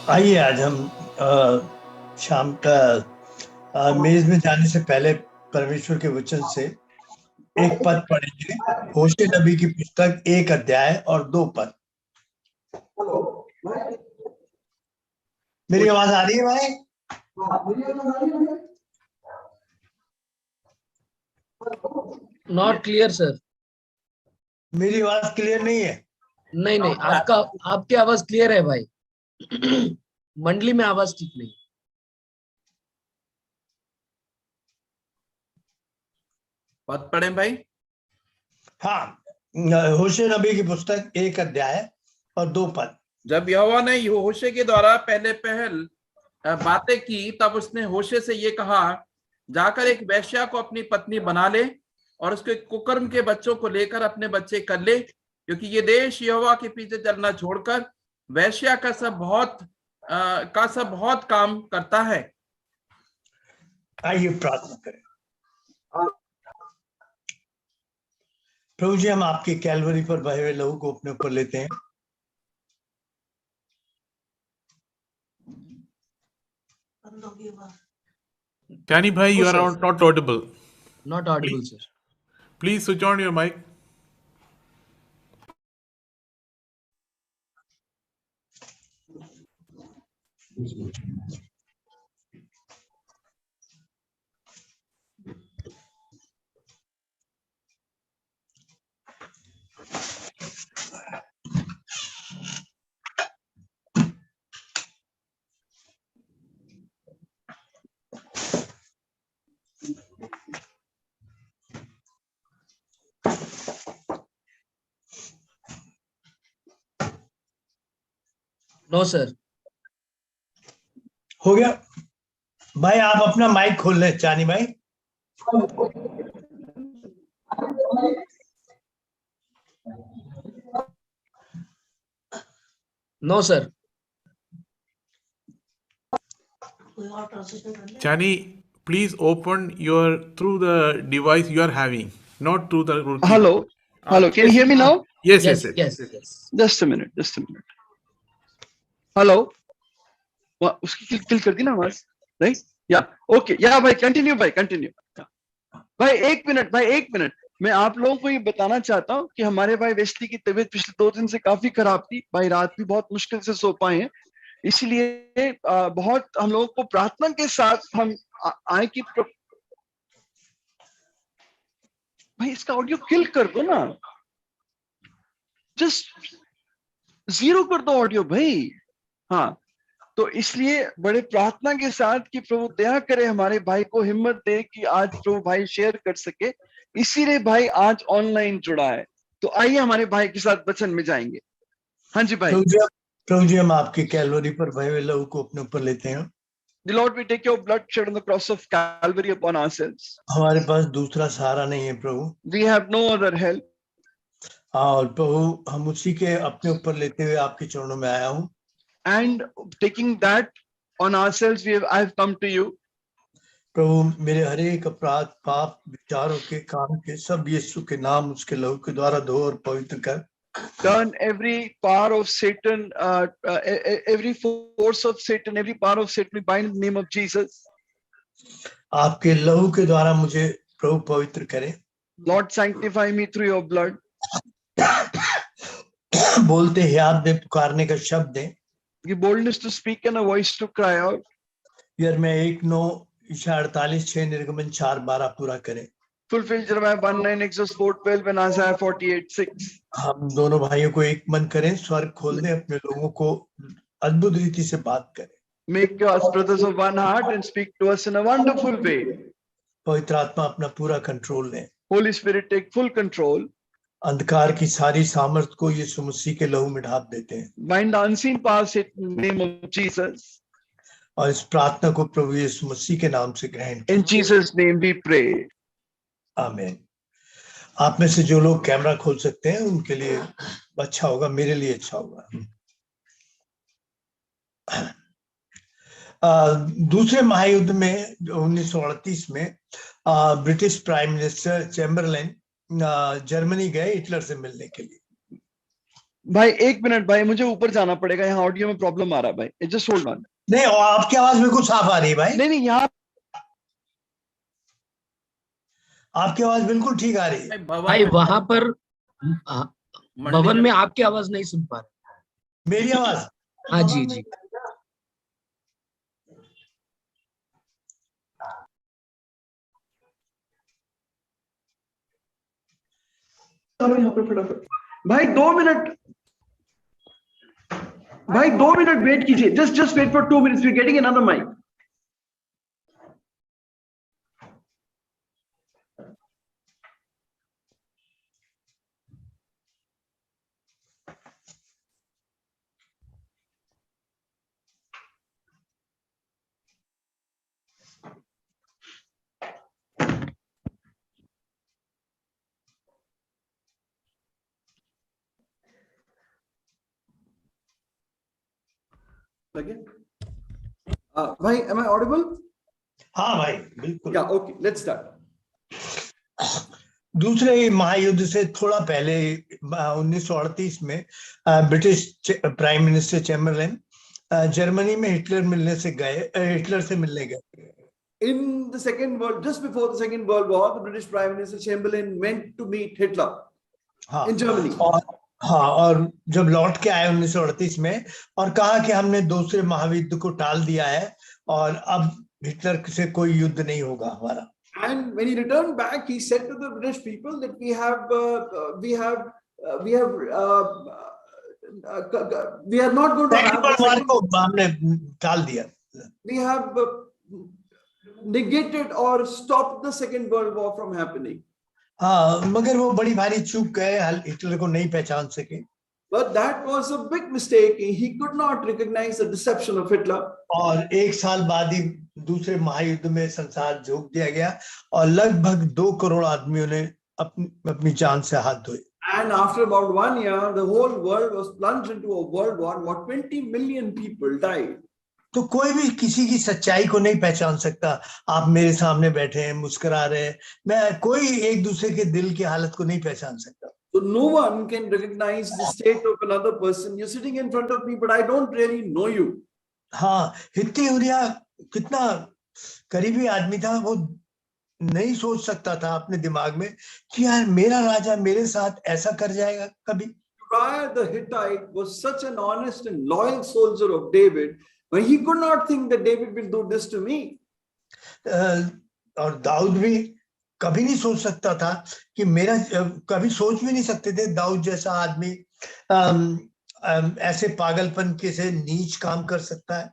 आइए आज हम शाम का मेज में जाने से पहले परमेश्वर के वचन से एक पद पढ़ेंगे। होशे नबी की पुस्तक 1 अध्याय और 2 पद। मेरी आवाज आ रही है भाई? Not clear sir. मेरी आवाज क्लियर नहीं है? नहीं नहीं, आपकी आवाज क्लियर है भाई। मंडली में आवाज ठीक नहीं। पद पढ़ें भाई। हाँ, होशे नबी की पुस्तक 1 अध्याय और 2 पद। जब यहोवा ने होशे के द्वारा पहल बातें की, तब उसने होशे से ये कहा, जाकर एक वेश्या को अपनी पत्नी बना ले और उसके कुकर्म के बच्चों को लेकर अपने बच्चे कर ले, क्योंकि ये देश यहोवा के पीछे चलना छोड़कर वेश्या का सब बहुत काम करता है। आइए प्रार्थना करें। प्रभु जी, हम आपके कैलवरी पर बहे हुए लहू को अपने ऊपर लेते हैं। Danny bhai, you are not audible. Not audible sir. Please switch on your mic. No sir. हो गया भाई, आप अपना माइक खोल लें चानी भाई। No sir. Chani, please open your through the device you are having, not through the routine. Hello. Hello. Can you hear me now? Yes. Just a minute. Hello. उसकी किल कर दी ना आवाज, राइट? या ओके, या भाई कंटिन्यू भाई एक minute मैं आप लोगों को ये बताना चाहता हूँ कि हमारे भाई वेस्ली की तबीयत पिछले 2 दिन से काफी खराब थी भाई, रात भी बहुत मुश्किल से सो पाए हैं, इसलिए बहुत हम लोगों को प्रार्थना के साथ हम आए कि भाई इसका ऑडियो किल कर दो ना, जस्ट 0 कर दो ऑडियो भाई। हाँ, तो इसलिए बड़े प्रार्थना के साथ कि प्रभु दया करे, हमारे भाई को हिम्मत दे कि आज प्रभु भाई शेयर कर सके, इसीलिए भाई आज ऑनलाइन जुड़ा है। तो आइए हमारे भाई के साथ वचन में जाएंगे। हाँ जी भाई। प्रभु जी, हम आपके कैलवरी पर बहे हुए लहू को अपने ऊपर लेते हैं। The Lord, we take your blood shed on the cross of Calvary upon ourselves. हमारे पास दूसरा सहारा नहीं है प्रभु। We have no other help. और प्रभु, हम उसी के अपने ऊपर लेते हुए आपके चरणों में आया हूँ। And taking that on ourselves, I have come to you. प्रभु, मेरे हर एक अपराध, पाप, विचारों के, काम के सब यीशु के नाम, उसके लहू के द्वारा धो और पवित्र कर। Turn every power of Satan, every force of Satan, every power of Satan, we bind in the name of Jesus. आपके लहू के द्वारा मुझे प्रभु पवित्र करें। Lord, sanctify me through your blood. बोलते हियात दे, पुकारने का शब्द दे। Give boldness to speak and a voice to cry out. यिर्मयाह 1:9-48, निर्गमन 4:12 पूरा करें। Fulfill Jeremiah 1:9, Exodus 4:12, and Isaiah 48:6. हम दोनों भाइयों को एक मन करें, स्वर्ग खोल दें, अपने लोगों को अद्भुत रीति से बात करें। Make us brothers of one heart and speak to us in a wonderful way. पवित्र आत्मा अपना पूरा कंट्रोल लें। Holy Spirit, take full control. अंधकार की सारी सामर्थ को यीशु मसीह के लहू में ढाप देते हैं। Bind the unseen powers in the name of Jesus. और इस प्रार्थना को प्रभु यीशु मसीह के नाम से ग्रहण In Jesus' name we pray. आमीन। आप में से जो लोग कैमरा खोल सकते हैं उनके लिए अच्छा होगा, मेरे लिए अच्छा होगा। दूसरे महायुद्ध में 1938 में British prime minister Chamberlain Germany गए हिटलर से मिलने के लिए। भाई एक मिनट भाई, मुझे ऊपर जाना पड़ेगा, यहाँ ऑडियो में प्रॉब्लम आ रहा है भाई, जस्ट होल्ड ऑन। नहीं, और आपकी आवाज बिल्कुल साफ आ रही है भाई, नहीं नहीं, यहाँ आपकी आवाज बिल्कुल ठीक आ रही है। भाई वहां पर भवन में आपकी आवाज नहीं सुन पा रहे। मेरी आवाज? हाँ जी जी। चलो यहाँ पे फटाफट भाई 2 मिनट, भाई 2 मिनट वेट कीजिए, just wait for 2 minutes, we getting another mic. भाई am I audible? हाँ भाई बिल्कुल। Yeah, okay, let's start. दूसरे महायुद्ध से थोड़ा पहले 1938 में British prime minister Chamberlain Germany में हिटलर से मिलने गए। In the Second World, just before the Second World War, the British Prime Minister Chamberlain went to meet Hitler in Germany. और जब लौट के आए 1938 में और कहा कि हमने दूसरे महायुद्ध को टाल दिया है और अब हिटलर से कोई युद्ध नहीं होगा हमारा। And when he returned back, he said to the British people that we are not going to have को हमने टाल दिया। We have negated or stopped the Second World War from happening. हाँ, मगर वो बड़ी भारी चूक गए, हिटलर को नहीं पहचान सके। But that was a big mistake. He could not recognize the deception of Hitler. और एक साल बाद ही दूसरे महायुद्ध में संसार झोंक दिया गया और लगभग 2 करोड़ आदमियों ने अपनी जान से हाथ धोए। And after about 1 year, the whole world was plunged into a world war. What 20 million people died. तो कोई भी किसी की सच्चाई को नहीं पहचान सकता। आप मेरे सामने बैठे हैं, मुस्कुरा रहे हैं, मैं कोई एक दूसरे के दिल की हालत को नहीं पहचान सकता। So no one can recognize the state of another person. You're sitting in front of me, but I don't really know you. हाँ, हित्ती उरिया कितना करीबी आदमी था, वो नहीं सोच सकता था अपने दिमाग में कि यार मेरा राजा मेरे साथ ऐसा कर जाएगा कभी। Uriah the Hittite was such an honest and loyal soldier of David, but he could not think that David will do this to me. और दाऊद भी कभी नहीं सोच सकता था कि मेरा, कभी सोच भी नहीं सकते थे दाऊद जैसा आदमी ऐसे पागलपन के से नीच काम कर सकता है।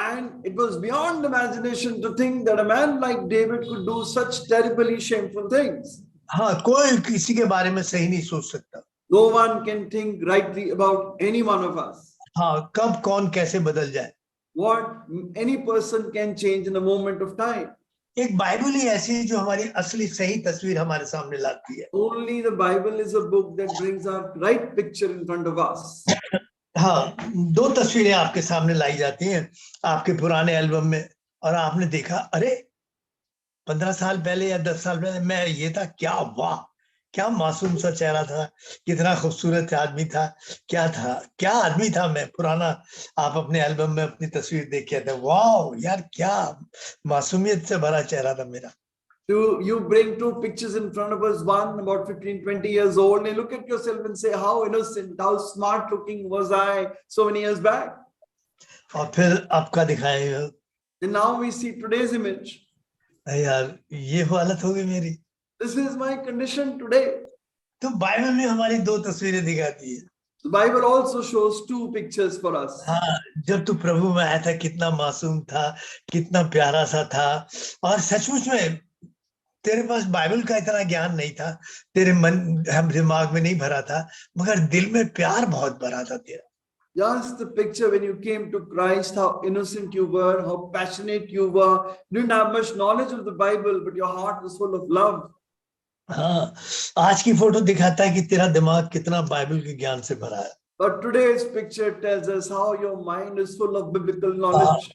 And it was beyond imagination to think that a man like David could do such terribly shameful things. हाँ, कोई किसी के बारे में सही नहीं सोच सकता। No one can think rightly about any one of us. हाँ, कब कौन कैसे बदल जाए। What any person can change in a moment of time. एक बाइबल ही ऐसी है जो हमारी असली सही तस्वीर हमारे सामने लाती है। Only the Bible is a book that brings our right picture in front of us. हाँ, 2 तस्वीरें आपके सामने लाई जाती हैं आपके पुराने एल्बम में और आपने देखा, अरे 15 साल पहले या 10 साल पहले मैं ये था, क्या वाह, क्या मासूम सा चेहरा था, कितना खूबसूरत आदमी था, क्या था, क्या आदमी था मैं पुराना। आप अपने एल्बम में अपनी तस्वीर देख के थे, वाह यार क्या मासूमियत से भरा चेहरा था मेरा। You bring 2 pictures in front of us, one about 15-20 years old, and look at yourself and say, how innocent, how smart looking was I so many years back. और फिर आपका दिखाएगा, And now we see today's image. यार ये हालत हो गई मेरी। This is my condition today. तो बाइबल में हमारी 2 तस्वीरें दिखाती है। The Bible also shows 2 pictures for us. हाँ, जब तू प्रभु में आया था कितना मासूम था, कितना प्यारा सा था, और सचमुच में तेरे पास बाइबल का इतना ज्ञान नहीं था, तेरे मन दिमाग में नहीं भरा था, मगर दिल में प्यार बहुत भरा था तेरा। Just the picture when you came to Christ, how innocent you were, how passionate you were. You didn't have much knowledge of the Bible, but your heart was full of love. हाँ, आज की photo दिखाता है कि तेरा दिमाग कितना Bible के ज्ञान से भरा है। But today's picture tells us how your mind is full of biblical knowledge.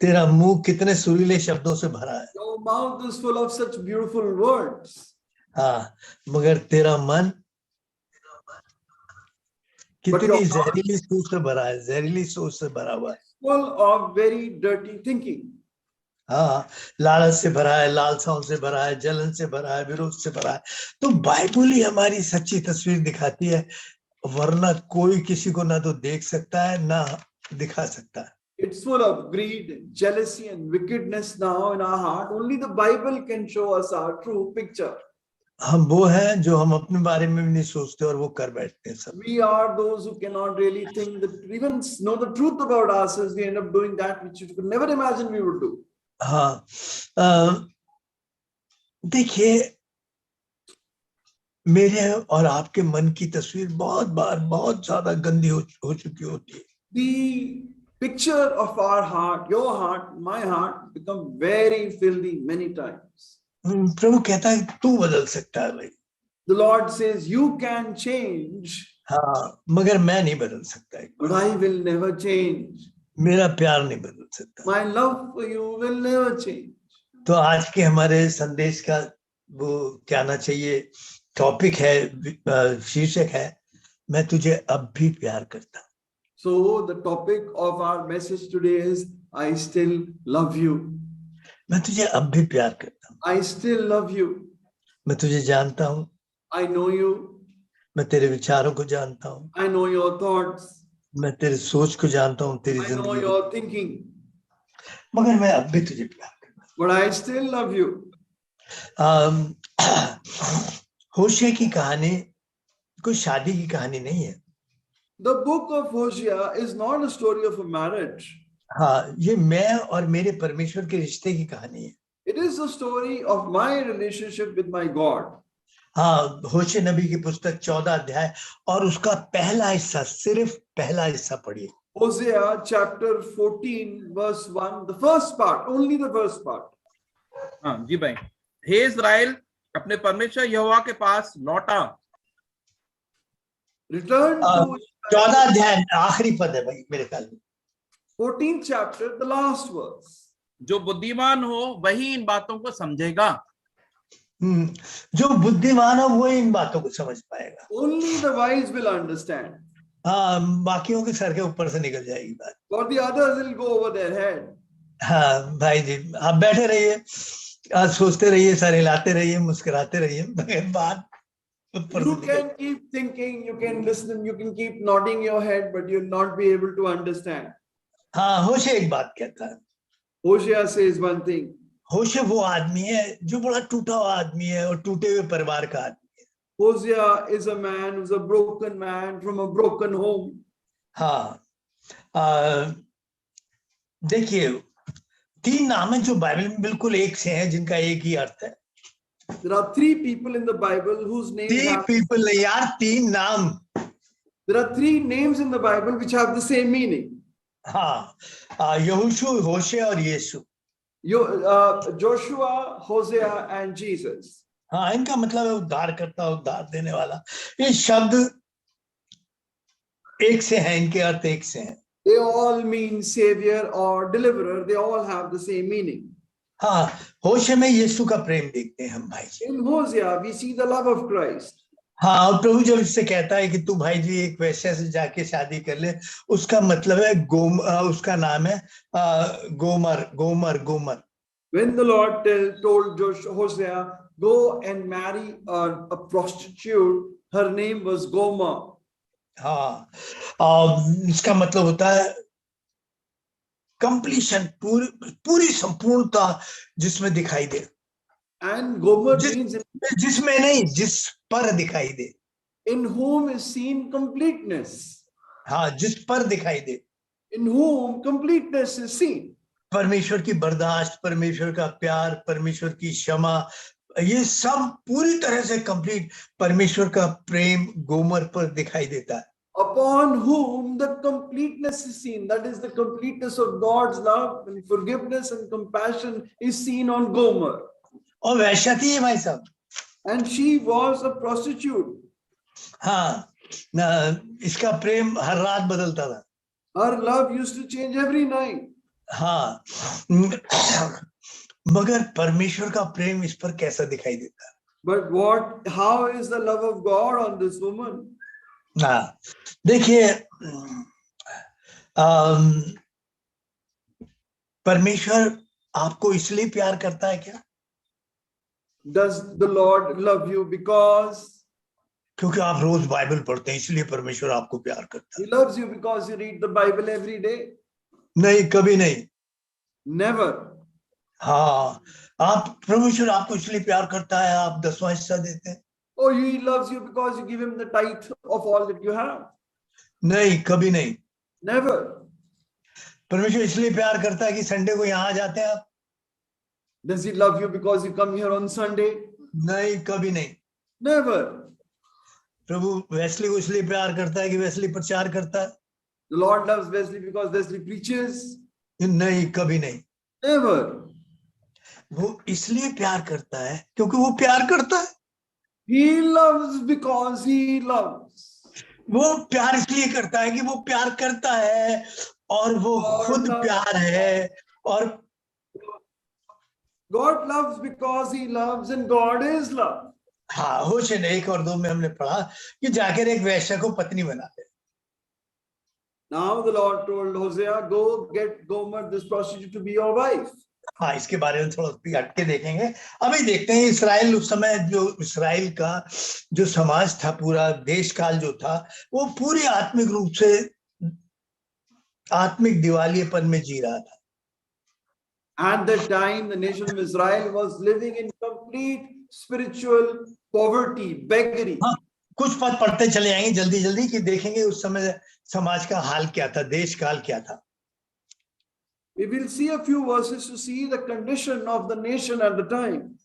तेरा मुंह कितने सुरीले शब्दों से भरा है। Your mouth is full of such beautiful words. हाँ, मगर तेरा मन कितनी your heart- जहरीली सोच से भरा है, जहरीली सोच से भरा हुआ है। full of very dirty thinking. हाँ, लालच से भरा है, लालसाओं से भरा है, जलन से भरा है, विरोध से भरा है। तो बाइबल ही हमारी सच्ची तस्वीर दिखाती है, वरना कोई किसी को ना तो देख सकता है ना दिखा सकता है। It's full of greed, jealousy, and wickedness now in our heart. Only the Bible can show us our true picture. हम वो हैं जो हम अपने बारे में भी नहीं सोचते और वो कर बैठते हैं सब। We are those who cannot really think that even know the truth about ourselves. We end up doing that which you could never imagine we would do. हाँ, देखिए, मेरे और आपके मन की तस्वीर बहुत बार बहुत ज्यादा गंदी हो चुकी होती है। The picture of our heart, your heart, my heart, become very filthy many times. प्रभु कहता है तू बदल सकता है भाई। The Lord says, you can change, हाँ, मगर मैं नहीं बदल सकता। but I will never change. मेरा प्यार नहीं बदल सकता। My love for you will never change. तो आज के हमारे संदेश का वो क्या ना चाहिए, टॉपिक है, शीर्षक है, मैं तुझे अब भी प्यार करता हूं। So the topic of our message today is, I still love you. मैं तुझे अब भी प्यार करता हूं। I still love you. मैं तुझे जानता हूं। I know you. मैं तेरे विचारों को जानता हूं। I know your thoughts. मैं तेरे सोच को जानता हूं, तेरी I know जिंदगी। your thinking. मगर मैं अब भी तुझे प्यार करता हूं। But I still love you. होशे की कहानी कोई शादी की कहानी नहीं है। The book of Hosea is not a story of a marriage. हाँ, ये मैं और मेरे परमेश्वर के रिश्ते की कहानी है। It is a story of my relationship with my God. हाँ, होशे नबी की पुस्तक 14 अध्याय और उसका पहला हिस्सा, सिर्फ पहला हिस्सा पढ़िए। Hosea chapter 14 verse 1, the first part, only the first part. हाँ जी भाई। हे इस्राएल, अपने परमेश्वर यहोवा के पास लौटा। Return to 14 अध्याय आखिरी पद है भाई मेरे ख्याल में। 14th chapter, the last verse. जो बुद्धिमान हो वही इन बातों को समझेगा। जो बुद्धिमान हो वो इन बातों को समझ पाएगा। Only the wise will understand. हाँ, बाकियों के सर के ऊपर से निकल जाएगी बात। For the others will go over their head. हाँ भाई जी, आप बैठे रहिए, आज सोचते रहिए, सर हिलाते रहिए, मुस्कुराते रहिए, मगर बात ऊपर You से can keep thinking, you can listen, you can keep nodding your head, but you'll not be able to understand. हाँ, होशे एक बात कहता है। Hosea says one thing. होशे वो आदमी है जो बड़ा टूटा हुआ आदमी है और टूटे हुए परिवार का आदमी है। Hosea is a man who's a broken man from a broken home. हाँ, देखिए, 3 नाम हैं जो बाइबल में बिल्कुल एक से हैं, जिनका एक ही अर्थ है। There are 3 people in the Bible whose names 3 have, people नहीं यार, 3 नाम। there are 3 names in the Bible which have the same meaning. हाँ, यहोशू, होशे और यीशु। Joshua, Hosea and Jesus. हाँ, इनका मतलब है उद्धार करता, उद्धार देने वाला। ये शब्द एक से हैं, इनके अर्थ एक से हैं। They all mean savior or deliverer. They all have the same meaning. हाँ, होशे में यीशु का प्रेम देखते हैं हम भाई जी। In Hosea, we see the love of Christ. हाँ, और प्रभु जब इससे कहता है कि तू भाई जी एक वैश्या से जाके शादी कर ले, उसका मतलब है उसका नाम है गोमर। When the Lord told Hosea, go and marry a prostitute, her name was Gomer. हाँ, इसका मतलब होता है कंप्लीशन, पूरी संपूर्णता जिसमें दिखाई दे। And Gomer means जिसमें नहीं, जिस पर दिखाई दे। in whom is seen completeness. हाँ, जिस पर दिखाई दे। In whom completeness is seen. परमेश्वर की बर्दाश्त, परमेश्वर का प्यार, परमेश्वर की क्षमा, ये सब पूरी तरह से कंप्लीट परमेश्वर का प्रेम गोमर पर दिखाई देता है। Upon whom the completeness is seen, that is the completeness of God's love and forgiveness and compassion is seen on Gomer. और वैश्या थी भाई साहब। And she was a prostitute. हाँ, इसका प्रेम हर रात बदलता था। Her love used to change every night. हाँ, मगर परमेश्वर का प्रेम इस पर कैसा दिखाई देता है? But how is the love of God on this woman? हाँ, देखिए, परमेश्वर आपको इसलिए प्यार करता है क्या? Does the Lord love you because क्योंकि आप रोज बाइबल पढ़ते हैं, इसलिए परमेश्वर आपको प्यार करता He loves you because you read the Bible every day? है? नहीं, कभी नहीं। Never. हाँ, आप, परमेश्वर आपको इसलिए प्यार करता है, आप 10वां हिस्सा देते हैं? Oh, He loves you because you give Him the tithe of all that you have? नहीं, कभी नहीं। Never. परमेश्वर इसलिए प्यार करता है कि संडे को यहाँ आ जाते हैं आप? Does He love you because you come here on Sunday? नहीं, कभी नहीं। Never. प्रभु वेस्ली को इसलिए प्यार करता है कि वेस्ली प्रचार करता है? The Lord loves Wesley because Wesley preaches? नहीं, कभी नहीं। Never. वो इसलिए प्यार करता है क्योंकि वो प्यार करता है। He loves because He loves. वो प्यार इसलिए करता है कि वो प्यार करता है और वो खुद प्यार है। और God loves because He loves and God is love. हाँ, होशे 1 और 2 में हमने पढ़ा कि जाकर एक वेश्या को पत्नी बना ले। Now the Lord told Hosea, go get Gomer, this prostitute, to be your wife. हाँ, इसके बारे में थोड़ा हट के देखेंगे। अभी देखते हैं इस्राएल उस समय, जो इस्राएल का जो समाज था, पूरा देश काल जो था, वो पूरी आत्मिक रूप से आत्मिक दिवालियेपन में जी रहा था। At that time, the nation of Israel was living in complete spiritual poverty, beggary. हाँ, कुछ पद पढ़ते चले जाएंगे जल्दी जल्दी कि देखेंगे उस समय समाज का हाल क्या था, देश काल क्या था। We will see a few verses to see the condition of the nation at the time.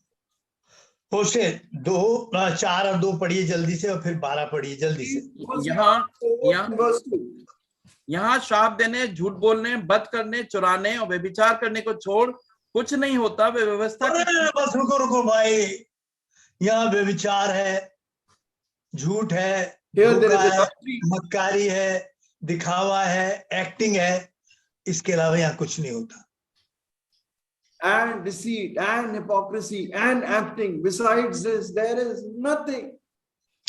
होशे 2, 4 और 2 पढ़िए जल्दी से, और फिर 12 पढ़िए जल्दी से। यहाँ शाप देने, झूठ बोलने, बद करने, चुराने और व्यभिचार करने को छोड़ कुछ नहीं होता। वे व्यवस्था बस रुको भाई, यहाँ व्यभिचार है, झूठ है, धोखा है, मक्कारी है, दिखावा है, एक्टिंग है, इसके अलावा यहाँ कुछ नहीं होता। And deceit and hypocrisy and acting. Besides this, there is nothing.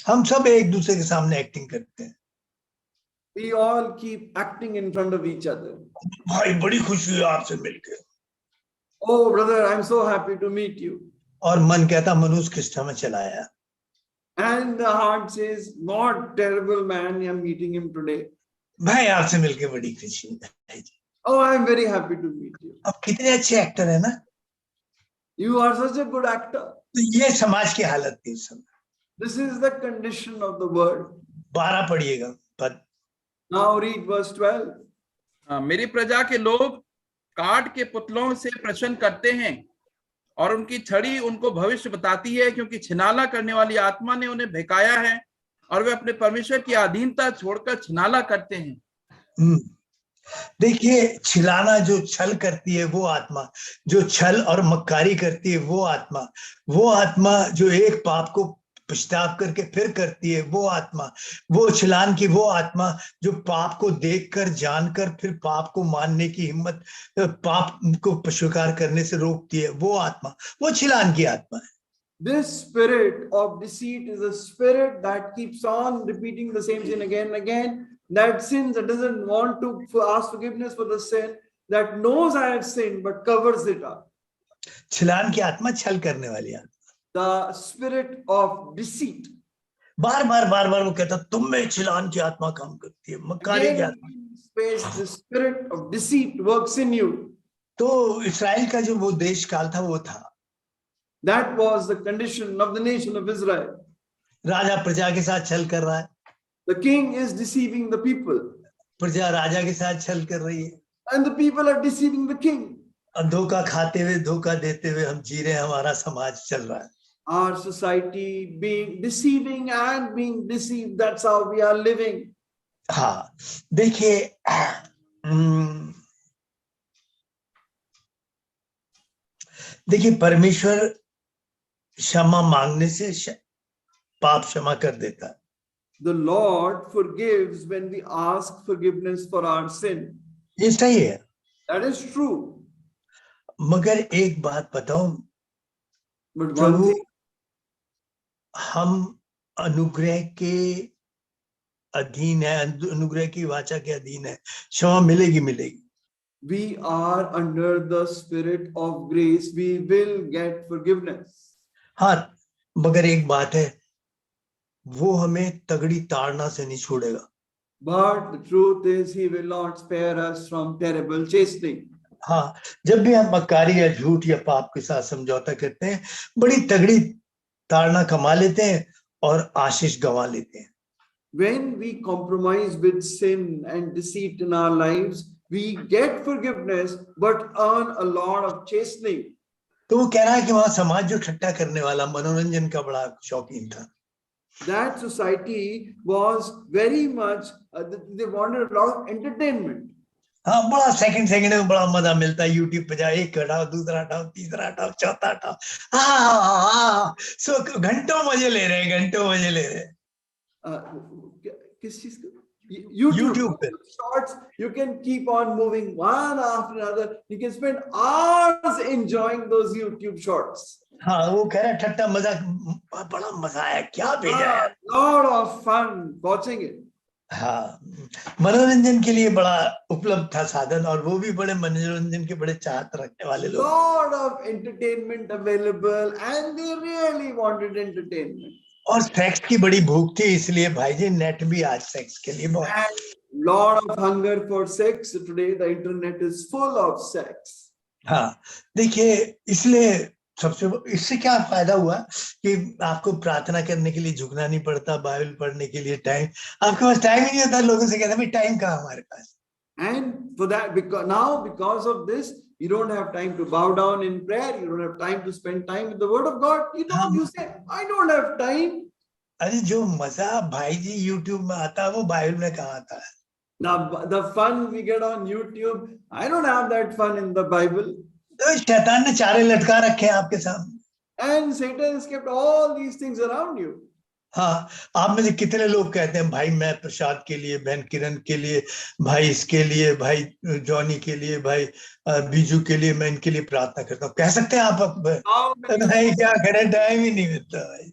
हम सब एक दूसरे के सामने एक्टिंग करते हैं। We all keep acting in front of each other. भाई बड़ी खुशी है आपसे मिलके। Oh brother, I'm so happy to meet you. और मन कहता मनुष्य किस्टा में चलाया। And the heart says, not terrible man, I'm meeting him today. भाई आपसे मिलके बड़ी खुशी है। Oh, I'm very happy to meet you. अब कितने अच्छे एक्टर है ना। You are such a good actor. तो ये समाज की हालत थी उस समय। This is the condition of the world. 12 पढ़िएगा पद। Now read verse 12. मेरी प्रजा के लोग काठ के पुतलों से प्रश्न करते हैं और उनकी छड़ी उनको भविष्य बताती है, क्योंकि छिनाला करने वाली आत्मा ने उन्हें बहकाया है और वे अपने परमेश्वर की अधीनता छोड़कर छिनाला करते हैं। देखिए, छिलाना जो छल करती है वो आत्मा, जो छल और मक्कारी करती है वो आत्मा जो एक पाप को पछताव करके फिर करती है वो आत्मा, वो छिलान की वो आत्मा जो पाप को देखकर जानकर फिर पाप को मानने की हिम्मत, पाप को स्वीकार करने से रोकती है वो आत्मा, वो छिलान की आत्मा है। This spirit of deceit is a spirit that keeps on repeating the same sin again and again, that sins, that doesn't want to ask forgiveness for the sin, that knows I have sinned but covers it up. छिलान की आत्मा छल करने वाली आत्मा, The spirit of deceit. बार बार वो कहता तुम में छिलान की आत्मा काम करती है, मक्कारी की आत्मा। The spirit of deceit works in you. तो इस्राएल का जो वो देश काल था वो था, that was the condition of the nation of Israel. राजा प्रजा के साथ छल कर रहा है, the king is deceiving the people, प्रजा राजा के साथ छल कर रही है, and the people are deceiving the king. धोखा खाते हुए धोखा देते हुए हम जी रहे हैं, हमारा समाज चल रहा है। Our society being deceiving and being deceived, that's how we are living. हाँ, देखिए, परमेश्वर क्षमा मांगने से पाप क्षमा कर देता है। The Lord forgives when we ask forgiveness for our sin. ये सही है। That is true. मगर एक बात बताऊं, But one thing, हम अनुग्रह के अधीन है, अनुग्रह की वाचा के अधीन है, क्षमा मिलेगी मिलेगी। We are under the spirit of grace. We will get forgiveness. हाँ, मगर एक बात है, वो हमें तगड़ी ताड़ना से नहीं छोड़ेगा। But the truth is, He will not spare us from terrible chastening. हाँ, जब भी हम मक्कारी या झूठ या पाप के साथ समझौता करते हैं, बड़ी तगड़ी ताड़ना कमा लेते हैं और आशीष गंवा लेते हैं। When we compromise with sin and deceit in our lives, we get forgiveness but earn a lot of chastening. तो वो कह रहा है कि वहां समाज जो ठट्टा करने वाला, मनोरंजन का बड़ा शौकीन था। That society was very much, they wanted a lot of entertainment. हाँ, बड़ा सेकंड में बड़ा मजा मिलता है। यूट्यूब पे जाए, एक हटाओ, दूसरा हटाओ, तीसरा हटाओ, चौथा हटाओ, सो घंटों मजे ले रहे हैं, घंटों मजे ले रहे हैं। किस चीज का? YouTube पे shorts, you can keep on moving one after another. You can spend hours enjoying those YouTube shorts. हाँ, वो कह रहा है ठट्टा मजाक, बड़ा मजा आया, क्या भेजा है। Lot of fun watching it. हाँ, मनोरंजन के लिए बड़ा उपलब्ध था साधन, और वो भी बड़े मनोरंजन के बड़े चाहत रखने वाले लोग। Lot of entertainment available, and they really wanted entertainment. और सेक्स की बड़ी भूख थी, इसलिए भाई जी नेट भी आज सेक्स के लिए बहुत। And lot of hunger for sex. Today the internet is full of sex. हाँ, देखिए, इसलिए इससे क्या फायदा हुआ कि आपको प्रार्थना करने के लिए झुकना नहीं पड़ता, बाइबल पढ़ने के लिए टाइम, आपके पास टाइम ही नहीं होता। लोगों से कहता भाई टाइम कहाँ हमारे पास। And for that, because of this, you don't have time to bow down in prayer. You don't have time to spend time with the Word of God. You say, I don't have time. अरे जो मजा भाई जी YouTube में आता है, वो Bible में कहाँ आता है। Now the fun we get on YouTube, I don't have that fun in the Bible. तो शैतान ने चारे लटका रखे हैं आपके सामने। And Satan has kept all these things around you. हाँ, आप में से कितने लोग कहते हैं भाई मैं प्रसाद के लिए, बहन किरण के लिए, भाई इसके लिए, भाई जॉनी के लिए, भाई बीजू के लिए, मैं इनके लिए प्रार्थना करता हूँ। कह सकते हैं आप? भाई क्या करें, टाइम ही नहीं मिलता भाई।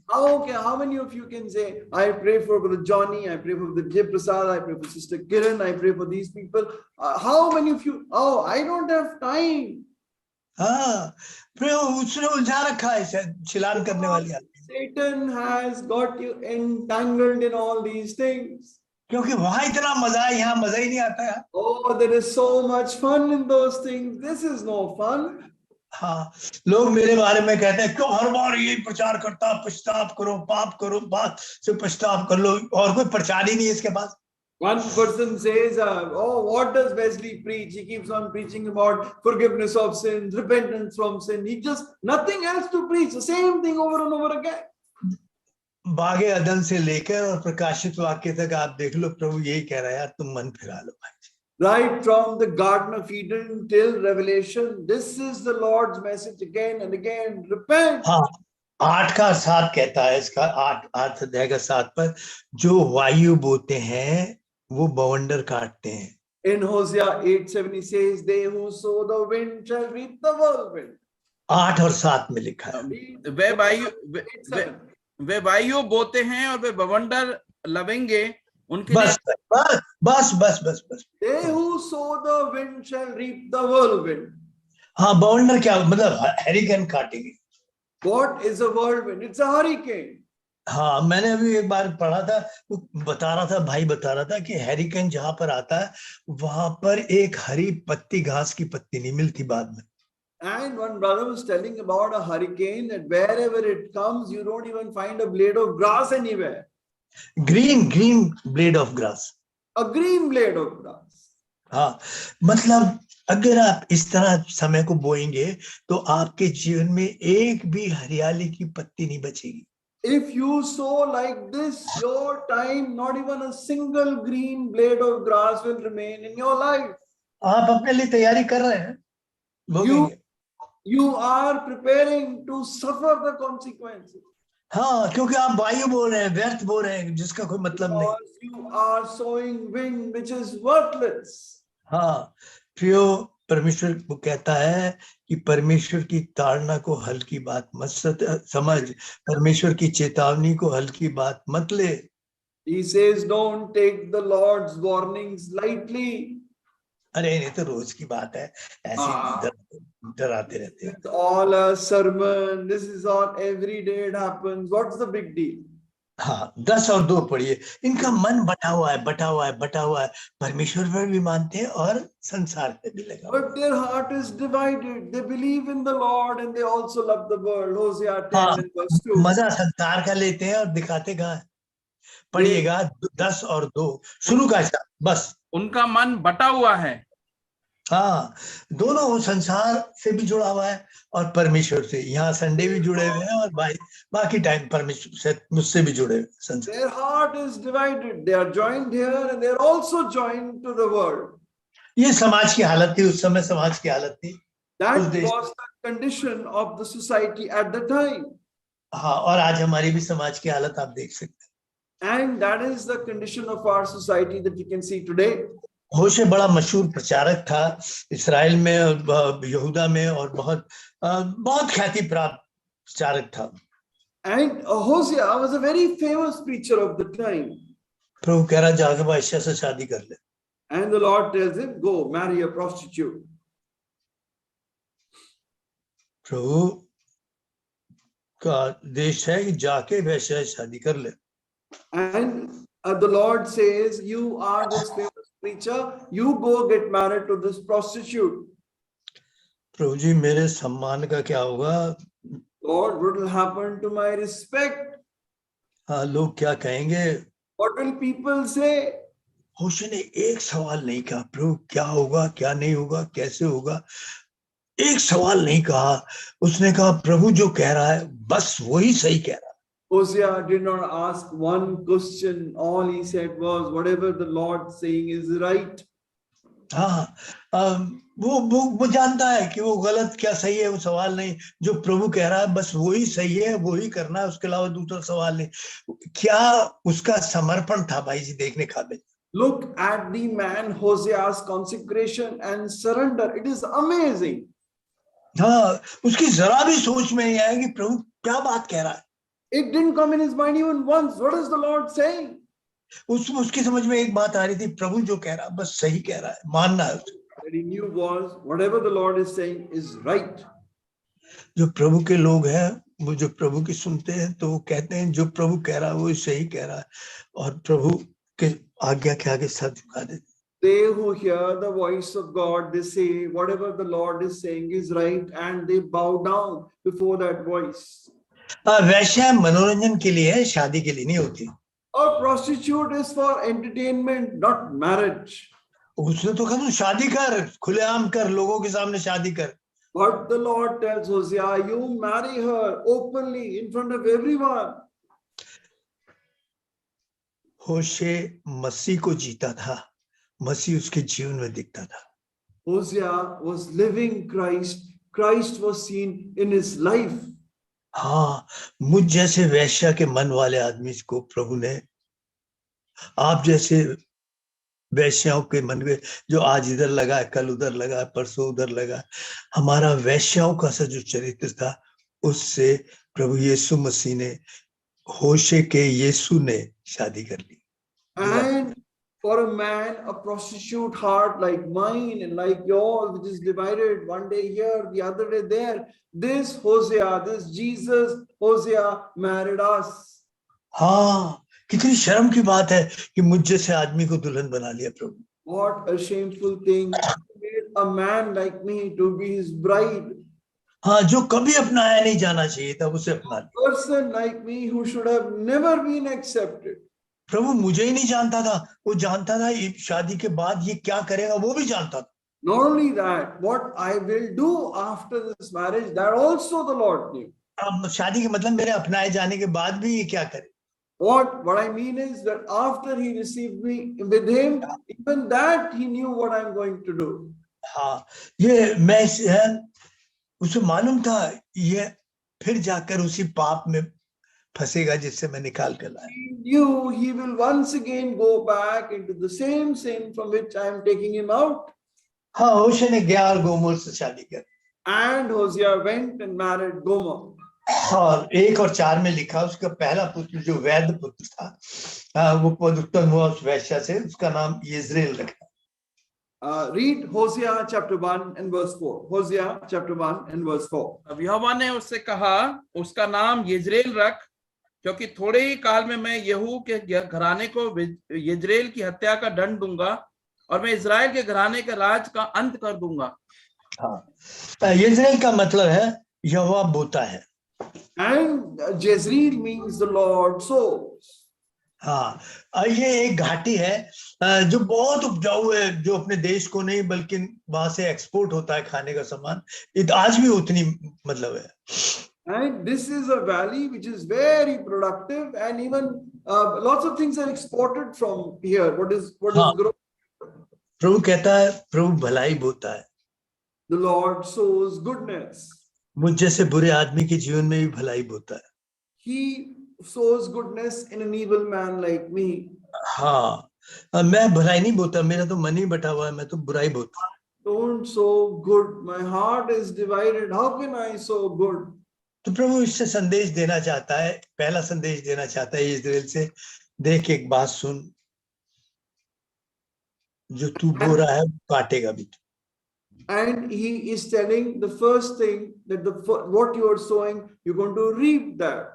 How many of you can say, I pray for Brother Johnny, I pray for the Jay Prasad, I pray for Sister Kiran, I pray for these people. How many of you? Oh, I don't have time. हाँ, उसने उलझा रखा है छिलान करने वाली आदमी। Satan has got you entangled in all these things. क्योंकि वहां इतना मजा है, यहाँ मजा ही नहीं आता है। Oh, there is so much fun in those things. This is no fun. हाँ, लोग मेरे बारे में कहते हैं क्यों हर बार यही प्रचार करता, पश्चाताप करो, पाप करो, बात से पश्चाताप कर लो, और कोई प्रचार ही नहीं है इसके पास। One person says, oh, what does Wesley preach? He keeps on preaching about forgiveness of sins, repentance from sin. He just nothing else to preach, the same thing over and over again. बागे अदन से लेकर और प्रकाशित वाक्य तक आप देख लो, प्रभु यही कह रहा है, यार तुम मन फिरा लो भाई। Right from the Garden of Eden till Revelation, this is the Lord's message again and again. Repent. हाँ, 8:7 कहता है इसका, 8 अध्याय का 7 पर, जो वायु बोते हैं वो बवंडर काटते हैं। In Hosea 8:7 he says, they who sow the wind shall reap the whirlwind. 8 और 7 में लिखा है। वे वायु बोते हैं और वे बवंडर लवेंगे, उनके बस बस बस बस बस बस। They who sow the wind shall reap the whirlwind. हाँ, बवंडर क्या मतलब? हरिकेन काटेंगे। What is a whirlwind? It's a hurricane. हाँ, मैंने अभी एक बार पढ़ा था, वो बता रहा था, भाई बता रहा था कि हरिकेन जहां पर आता है वहां पर एक हरी पत्ती, घास की पत्ती नहीं मिलती बाद में। And one brother was telling about a hurricane that wherever it comes, you don't even find a blade of grass anywhere. green blade of grass. A green blade of grass. हाँ, मतलब अगर आप इस तरह समय को बोएंगे तो आपके जीवन में एक भी हरियाली की पत्ती नहीं बचेगी। If you sow like this, your time, not even a single green blade of grass will remain in your life. आप अपने लिए तैयारी कर रहे हैं, you are preparing to suffer the consequences. हाँ, क्योंकि आप वायु बोल रहे हैं, व्यर्थ बोल रहे हैं, जिसका कोई मतलब नहीं। Because you are sowing wind which is worthless. हाँ, प्रियो, परमेश्वर को कहता है कि परमेश्वर की ताड़ना को हल्की बात मत समझ, परमेश्वर की चेतावनी को हल्की बात मत ले। He says, don't take the Lord's warnings lightly. अरे नहीं तो रोज की बात है, ऐसे डराते रहते हैं. It's all a sermon. This is all every day it happens. What's the big deal? हाँ, 10 और 2 पढ़िए. इनका मन बटा हुआ है. परमेश्वर पर भी मानते हैं और संसार पे भी लगा. But their heart is divided. They believe in the Lord and they also love the world. Hosea 10 हाँ, and verse 2. मजा संसार का लेते हैं और दिखाते कहाँ है. पढ़िएगा 10 और 2 शुरू का हिस्सा बस. उनका मन बटा हुआ है. हाँ, दोनों संसार से भी जुड़ा हुआ है और परमेश्वर से. यहाँ संडे भी जुड़े हुए हैं और बाकी टाइम परमेश्वर से मुझसे भी जुड़े हुए संसार. Their heart is divided. They are joined here and they are also joined to the world. ये समाज की हालत थी, उस समय समाज की हालत थी. That उस देश. was the condition of the society at the time. हाँ, और आज हमारी भी समाज की हालत आप देख सकते हैं. And that is the condition of our society that you can see today. होशे बड़ा मशहूर प्रचारक था इस्राएल में और यहूदा में और बहुत ख्याति प्राप्त प्रचारक था. And Hosea was a very famous preacher of the time. प्रभु कह रहा जाके बादशाह से शादी कर ले. And the Lord tells him, go marry a prostitute. प्रभु का देश है कि जाके वैश्या से शादी कर ले. And the Lord says, you are this famous preacher, you go get married to this prostitute. प्रभु जी मेरे सम्मान का क्या होगा? Lord, what will happen to my respect? हाँ, लोग क्या कहेंगे? What will people say? होशे ने एक सवाल नहीं कहा, प्रभु क्या होगा, क्या नहीं होगा, कैसे होगा. एक सवाल नहीं कहा. उसने कहा प्रभु जो कह रहा है बस वही सही कह रहा है. Hosea did not ask one question. All he said was, whatever the Lord saying is right. हाँ, वो जानता है कि वो गलत क्या सही है, वो सवाल नहीं. जो प्रभु कह रहा है बस वही सही है, वही करना है, उसके अलावा दूसरा सवाल नहीं. क्या उसका समर्पण था भाई जी देखने काबिल. Look at the man Hosea's consecration and surrender. It is amazing. हाँ, उसकी जरा भी सोच में नहीं आया कि प्रभु क्या बात कह रहा है. It didn't come in his mind even once. What is the Lord saying? उसकी समझ में एक बात आ रही थी, प्रभु जो कह रहा है बस सही कह रहा है, मानना है उसे. What he knew was whatever the Lord is saying is right. जो प्रभु के लोग हैं वो जो प्रभु की सुनते हैं तो वो कहते हैं जो प्रभु कह रहा है वो सही कह रहा है और प्रभु के आज्ञा के आगे सर झुका देते. They who hear the voice of God, they say whatever the Lord is saying is right and they bow down before that voice. वैश्या मनोरंजन के लिए है, शादी के लिए नहीं होती. A prostitute is for entertainment, not marriage. उसने तो कहा शादी कर, खुलेआम कर, लोगों के सामने शादी कर. But the Lord tells Hosea, you marry her openly in front of everyone. होशे मसीह को जीता था, मसीह उसके जीवन में दिखता था. Hosea was living Christ. Christ was seen in his life. हाँ, मुझ जैसे वैश्या के मन वाले आदमी को प्रभु ने, आप जैसे वैश्याओं के मन में जो आज इधर लगा है, कल उधर लगा है, परसों उधर लगा है, हमारा वैश्याओं का सा जो चरित्र था उससे प्रभु यीशु मसीह ने, होशे के यीशु ने शादी कर ली. And for a man, a prostitute heart like mine and like yours, which is divided one day here, the other day there, this Hosea, this Jesus, Hosea married us. हाँ, कितनी शर्म की बात है कि मुझ जैसे आदमी को दुल्हन बना लिया प्रभु. What a shameful thing. He made a man like me to be his bride. हाँ, जो कभी अपनाया नहीं जाना चाहिए था उसे अपना लिया. A person like me who should have never been accepted. प्रभु मुझे ही नहीं जानता था, वो जानता था शादी के बाद ये क्या करेगा, वो भी जानता था. Not only that, what I will do after this marriage, that also the Lord knew. अब शादी के मतलब मेरे अपनाए जाने के बाद भी ये क्या करे. What I mean is that after he received me with him, even that he knew what I'm going to do. हाँ, ये मैं उसे मालूम था ये फिर जाकर उसी पाप में फंसेगा जिससे मैं निकाल कर लाया. He knew he will once again go back into the same sin from which I am taking him out. हाँ, होशे ने गया और गोमर से शादी कर. And Hosea went and married Gomer. और 1 और 4 में लिखा उसका पहला पुत्र जो वैध पुत्र था वो पद उत्पन्न हुआ उस वैश्या से, उसका नाम यिज्रेल रखा। Read Hosea chapter 1 and verse 4. Hosea chapter 1 and verse 4. अब यहोवा ने उससे कहा, उसका नाम यिज्रेल रख, क्योंकि थोड़े ही काल में मैं यहू के घराने को यिज्रेल की हत्या का दंड दूंगा और मैं इजराइल के घराने के राज का अंत कर दूंगा। हाँ, यिज्रेल का मतलब है यहोवा बोता है। And Jezreel means the Lord sows. हाँ, ये एक घाटी है जो बहुत उपजाऊ है, जो अपने देश को नहीं बल्कि वहां से एक्सपोर्ट होता है खाने का सामान, आज भी उतनी मतलब है। And this is a valley which is very productive, and even lots of things are exported from here. What is grown? प्रभु कहता है, प्रभु भलाई बोता है। The Lord sows goodness. मुझ जैसे बुरे आदमी के जीवन में भी भलाई बोता है। He sows goodness in an evil man like me. हाँ, मैं भलाई नहीं बोता, मेरा तो मन ही बटा हुआ है, मैं तो बुराई बोता। Don't sow good. My heart is divided. How can I sow good? तो प्रभु इससे संदेश देना चाहता है, पहला संदेश देना चाहता है इस्राएल से, देख एक बात सुन, जो तू बो रहा है काटेगा भी। And he is telling the first thing that what you are sowing, you're going to reap that.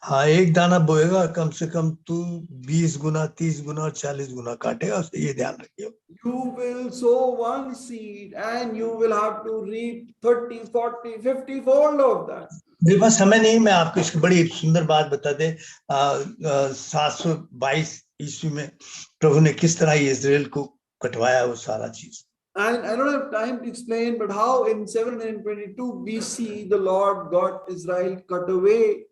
हाँ, एक दाना बोएगा कम से कम तू 20 गुना 30 गुना और 40 गुना काटेगा, उससे ये ध्यान रखियो। You will sow one seed and you will have to reap 30, 40, 50 fold of that. मेरे पास समय नहीं, मैं आपको इसकी बड़ी सुंदर बात बता दे। 722 ईस्वी में प्रभु ने किस तरह इस्राएल को कटवाया वो सारा चीज। And I don't have time to explain, but how in 722 BC the Lord got Israel cut away.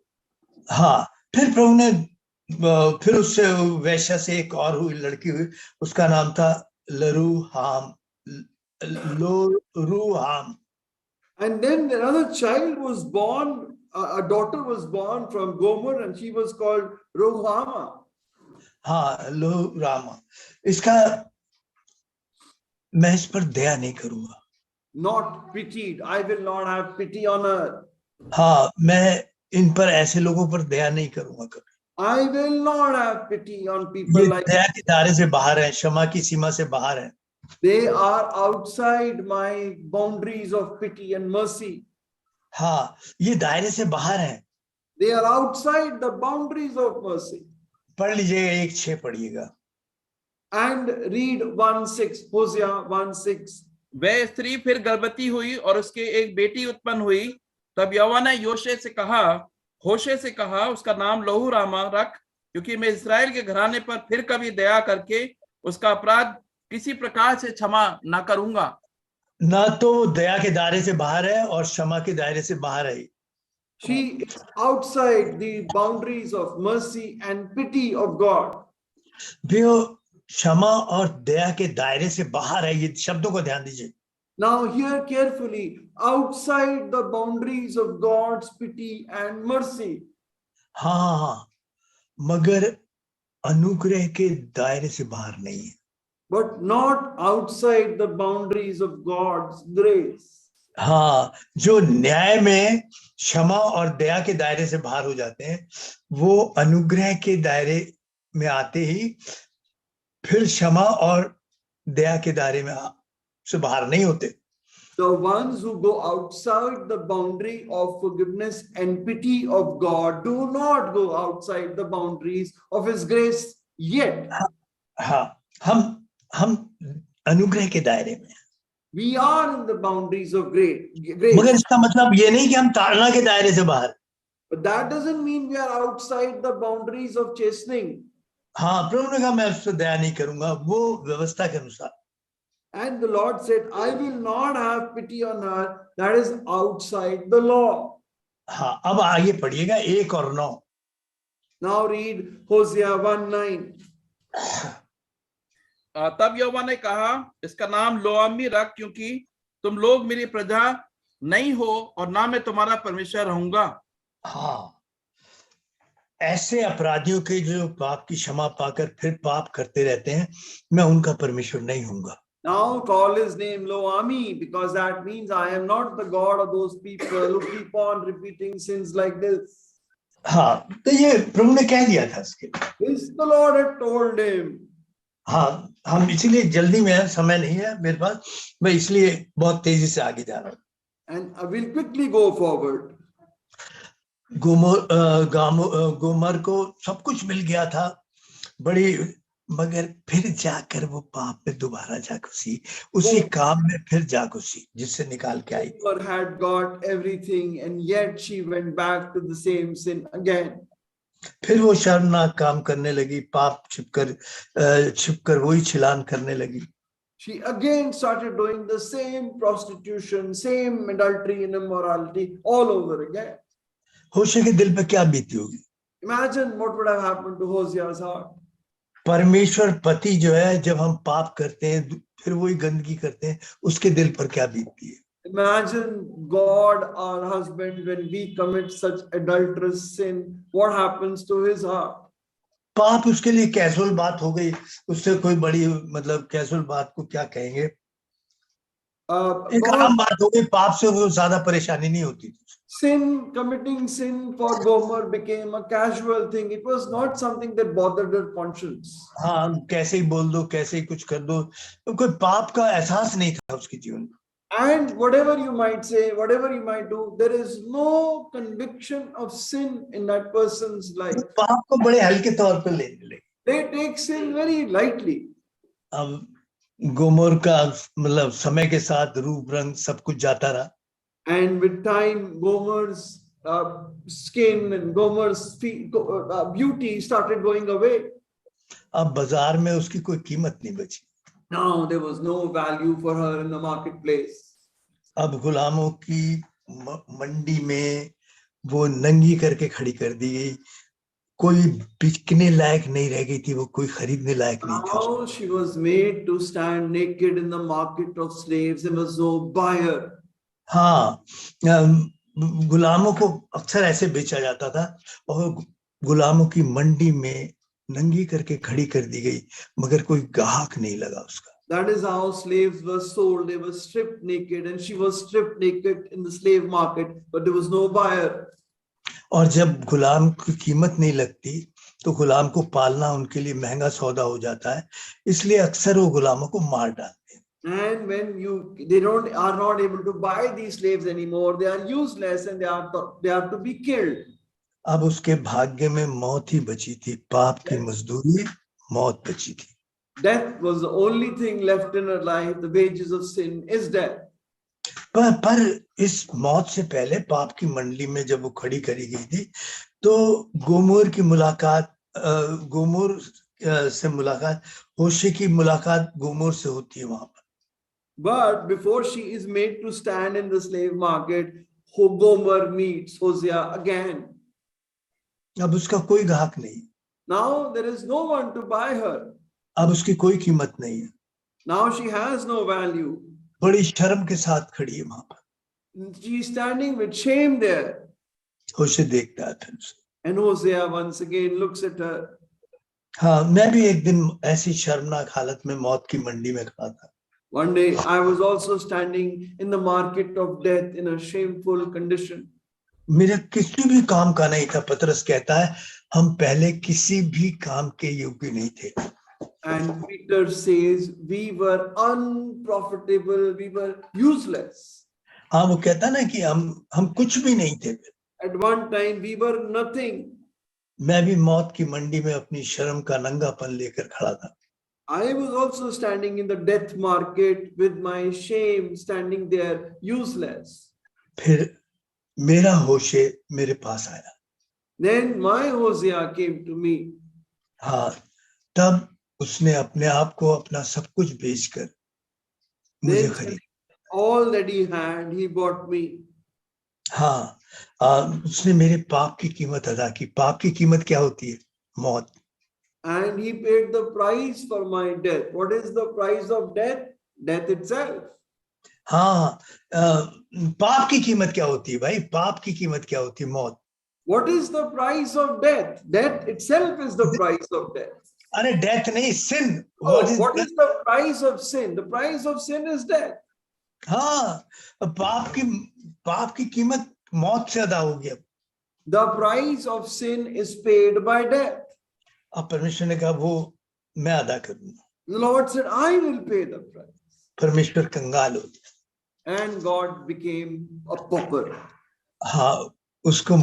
हाँ, फिर प्रभु ने फिर उससे वैश्या से एक और हुई लड़की हुई, उसका नाम था लोरुहाम। And then another child was born, a daughter was born from Gomer, and she was called Rohama. हाँ, लोरुहामा। इसका मैं इस पर दया नहीं करूंगा। Not pitied. I will not have pity on her. हाँ, मैं इन पर ऐसे लोगों पर दया नहीं करूंगा कभी। I will not have pity on people like दया के दायरे से बाहर है, क्षमा की सीमा से बाहर है। They are outside my boundaries of pity and mercy. हाँ, ये दायरे से बाहर है। They are outside the boundaries of mercy. पढ़ लीजिएगा, 1:6 पढ़िएगा। And read 1:6, Hosea 1:6. वह स्त्री फिर गर्भवती हुई और उसके एक बेटी उत्पन्न हुई। तब यहोवा ने होशे से कहा, उसका नाम लोहुरामा रख, क्योंकि मैं इस्राएल के घराने पर फिर कभी दया करके उसका अपराध किसी प्रकार से क्षमा ना करूंगा। ना तो वो दया के दायरे से बाहर है और क्षमा के दायरे से बाहर है। She is outside the boundaries of mercy and pity of God. भी वो क्षमा और दया के दायरे से बाहर है, ये शब्दों को ध्यान दीजिए। Now hear carefully, outside the boundaries of God's pity and mercy. हाँ, मगर अनुग्रह के दायरे से बाहर नहीं है। But not outside the boundaries of God's grace. हाँ, जो न्याय में क्षमा और दया के दायरे से बाहर हो जाते हैं, वो अनुग्रह के दायरे में आते ही फिर क्षमा और दया के दायरे में से बाहर नहीं होते। The ones who go outside the boundary of forgiveness and pity of God do not go outside the boundaries of His grace yet. हाँ, हम अनुग्रह के दायरे में। We are in the boundaries of grace. मगर इसका मतलब ये नहीं कि हम ताड़ना के दायरे से बाहर। But that doesn't mean we are outside the boundaries of chastening. हाँ, प्रभु ने कहा मैं उस पर दया नहीं करूंगा, वो व्यवस्था के अनुसार। And the Lord said, I will not have pity on her. That is outside the law. हाँ, अब आगे पढ़िएगा 1 और 9। Now read Hosea 1:9. तब यहोवा ने कहा, इसका नाम लोआमी रख, क्योंकि तुम लोग मेरी प्रजा नहीं हो और ना मैं तुम्हारा परमेश्वर रहूंगा। हाँ, ऐसे अपराधियों के जो पाप की क्षमा पाकर फिर पाप करते रहते हैं, मैं उनका परमेश्वर नहीं हूंगा। Now call his name Lo-Ami, because that means I am not the God of those people who keep on repeating sins like this. हाँ, तो ये प्रभु ने कह दिया था उसके। This the Lord had told him. हाँ, हम इसीलिए जल्दी में है, समय नहीं है मेरे पास, मैं इसलिए बहुत तेजी से आगे जा रहा हूँ। And I will quickly go forward. गोमर को सब कुछ मिल गया था बड़ी, मगर फिर जाकर वो पाप में दोबारा जा घुसी, उसी काम में फिर जा घुसी जिससे निकाल के आई। Gomer had got everything and yet she went back to the same sin again. फिर वो शर्मनाक काम करने लगी, पाप छिपकर वही छिलान करने लगी। She again started doing the same prostitution, same adultery and immorality all over again. होशे के दिल पे क्या बीती होगी? Imagine what would have happened to Hosea's heart. परमेश्वर पति जो है, जब हम पाप करते हैं फिर वही गंदगी करते हैं, उसके दिल पर क्या बीतती है? Imagine God, our husband, when we commit such adulterous sin, what happens to his heart? पाप उसके लिए कैजुअल बात हो गई, उससे कोई बड़ी मतलब कैजुअल बात को क्या कहेंगे, एक आम बात हो गई, पाप से वो ज्यादा परेशानी नहीं होती। Committing sin for Gomer became a casual thing. It was not something that bothered her conscience. हाँ, कैसे ही बोल दो, कैसे ही कुछ कर दो, कोई पाप का एहसास नहीं था उसके जीवन में। And whatever you might say, whatever you might do, there is no conviction of sin in that person's life. पाप को बड़े हल्के तौर पर लेने लगे। They take sin very lightly. अब गोमर का मतलब समय के साथ रूप रंग सब कुछ जाता रहा। And with time, Gomer's skin and Gomer's beauty started going away. अब बाजार में उसकी कोई कीमत नहीं बची। Now there was no value for her in the marketplace. अब गुलामों की मंडी में वो नंगी करके खड़ी कर दी गई, कोई बिकने लायक नहीं रह गई थी, वो कोई खरीदने लायक नहीं था। Now she was made to stand naked in the market of slaves. There was no buyer. हाँ, गुलामों को अक्सर ऐसे बेचा जाता था और गुलामों की मंडी में नंगी करके खड़ी कर दी गई, मगर कोई ग्राहक नहीं लगा उसका। That is how slaves were sold. They were stripped naked, and she was stripped naked in the slave market, but there was no buyer. और जब गुलाम की कीमत नहीं लगती तो गुलाम को पालना उनके लिए महंगा सौदा हो जाता है, इसलिए अक्सर वो गुलामों को मार डालते हैं। And when they are not able to buy these slaves anymore, they are useless and they are to be killed. अब उसके भाग्य में मौत ही बची थी, पाप की मजदूरी मौत बची थी। Death was the only thing left in her life. The wages of sin is death. पर इस मौत से पहले पाप की मंडली में जब वो खड़ी करी गई थी तो गोमर की मुलाकात, गोमर से मुलाकात, होशे की मुलाकात गोमर से होती है वहां पर। But before she is made to stand in the slave market, Gomer meets Hosea again. अब उसका कोई ग्राहक नहीं, Now there is no one to buy her. अब उसकी कोई कीमत नहीं है। Now she has no value. बड़ी शर्म के साथ खड़ी है वहां पर। She is standing with shame there. होशे देखता है फिर उसे। And Hosea once again looks at her. हाँ, मैं भी एक दिन ऐसी शर्मनाक हालत में मौत की मंडी में खड़ा था। One day I was also standing in the market of death in a shameful condition. मेरा किसी भी काम का नहीं था। पतरस कहता है हम पहले किसी भी काम के योग्य नहीं थे। And Peter says we were unprofitable, we were useless. हाँ, वो कहता है ना कि हम कुछ भी नहीं थे। At one time we were nothing. मैं भी मौत की मंडी में अपनी शर्म का नंगापन लेकर खड़ा था। I was also standing in the death market with my shame, standing there useless. फिर मेरा होशे मेरे पास आया। Then my Hosea came to me. हाँ, तब उसने अपने आप को, अपना सब कुछ बेचकर मुझे Then खरीद। all that he had, he bought me. हाँ, उसने मेरे पाप की कीमत अदा की। पाप की कीमत क्या होती है? मौत। And he paid the price for my death. What is the price of death? Death itself. हाँ, पाप की कीमत क्या होती है भाई? पाप की कीमत क्या होती है? मौत। What is the price of death? Death itself is the price of death. अरे डेथ नहीं, sin. Oh, what is the price of sin? The price of sin is death. हाँ, पाप की कीमत मौत से अदा होगी। अब The price of sin is paid by death. अब परमेश्वर ने कहा वो मैं अदा करूंगा। The Lord said, I will pay the price. परमेश्वर कंगाल हो गया। And God became a pauper. हाँ, उसको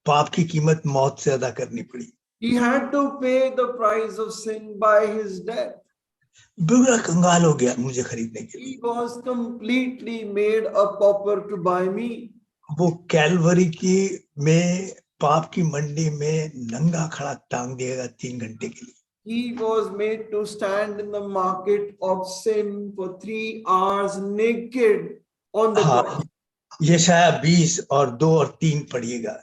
पाप की कीमत मौत से अदा करनी पड़ी। He had to pay the price of sin by his death. बिल्कुल कंगाल हो गया मुझे खरीदने के लिए। He was completely made a pauper to buy me. वो कैलवरी की में पाप की मंडी में नंगा खड़ा टांग दिएगा 3 घंटे के लिए। He was made to stand in the market of sin for 3 hours naked on the cross. यशाया 20 और 2 और 3 पढ़िएगा।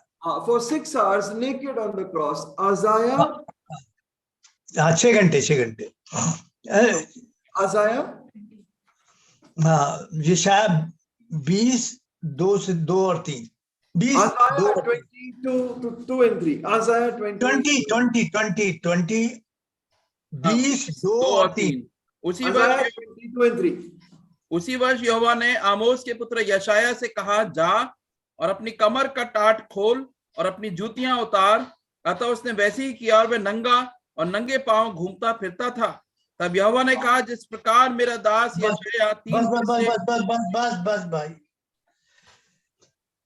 For 6 hours naked on the cross. Isaiah. 6 घंटे। Isaiah. हाँ, यशाया 20 2 से 2 और 3। 20 Isaiah 22 to 2 and 3. Isaiah 20 20 2 और 3। Isaiah 22 and 3. उसी वर्ष यहोवा ने आमोस के पुत्र यशाया से कहा, जा और अपनी कमर का टाट खोल और अपनी जूतियां उतार। अतः उसने वैसे ही किया और वह नंगा और नंगे पांव घूमता फिरता था। तब यहोवा ने कहा, जिस प्रकार मेरा दास यशाया 3 बस भाई,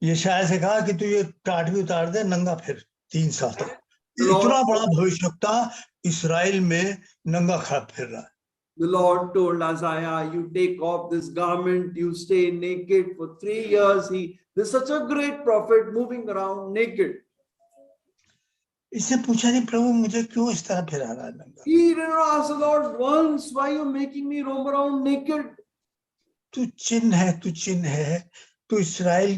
यशाया से कहा कि तू ये टाट भी उतार दे, नंगा फिर 3 साल तक। इतना बड़ा भविष्यवक्ता इस्राएल में नंगा खड़ा फिर रहा है। The Lord told Isaiah, you take off this garment, you stay naked for 3 years. There's such a great prophet moving around naked. इससे पूछा नहीं, प्रभु मुझे क्यों इस तरह फिरा रहा है नंगा? He didn't ask the Lord once, why you making me roam around naked? तू चिन्ह है, तू इस्राएल